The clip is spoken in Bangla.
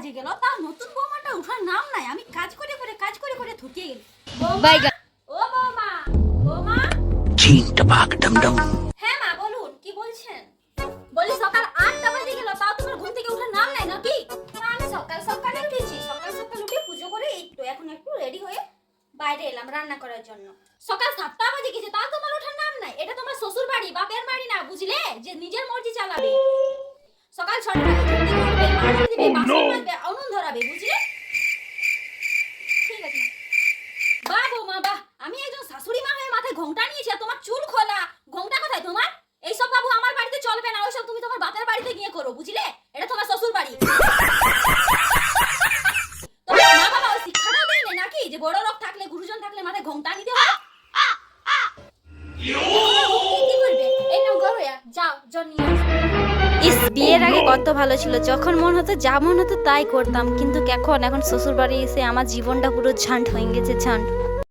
বাজে গেল, তাও নতুন বৌমাটা উঠার নাম নাই। আমি কাজ করে করে থকিয়ে গেল। ও বৌমা, বৌমা। হ্যাঁ মা বলুন, কি বলছেন? বলি সকাল 8টা বাজে গেল, তাও তোমার ঘুম থেকে ওঠার নাম নাই নাকি? না, আমি সকালে উঠেছি। সকাল উঠে পুজো করে এখন একটু রেডি হয়ে বাইরে এলাম রান্না করার জন্য। সকাল 7টা বাজে গেছে, তাও তোমার ওঠার নাম নাই। এটা তোমার শ্বশুর বাড়ি, বাপের বাড়ি না, বুঝলে? যে নিজের মর্জি চালাবে। সকাল 6টায় ঘুম থেকে উঠবে, মাছ দিবে, বাসন মাজবে, উনুন ধরাবে, বুঝলে? ঠিক আছে বাহ বৌমা বাহ, আমি একজন শাশুড়ি মা হয়ে মাথায় ঘোমটা নিয়েছি আর তোমার চুল খোলা। ঘোমটা কোথায় তোমার? এইসব বাবু আমার বাড়িতে চলবে না, ওইসব তুমি তোমার বাপের বাড়িতে গিয়ে করো, বুঝলে? এটা তোমার শ্বশুর বাড়ি। তোমার মা বাবা ওই শিক্ষাটাও দেয়নি নাকি যে বড় লোক থাকলে, গুরুজন থাকলে মাথায় ঘোমটা নিতে হয়? কি করবে? এই নাও করো, যাও জন নিয়ে আসো। ইস, বিয়ের আগে কত ভালো ছিল, যখন মন হতো যা মন হতো তাই করতাম, কিন্তু এখন শ্বশুর বাড়ি এসে আমার জীবনটা পুরো ঝান্ড হয়ে গেছে, ঝান্ড।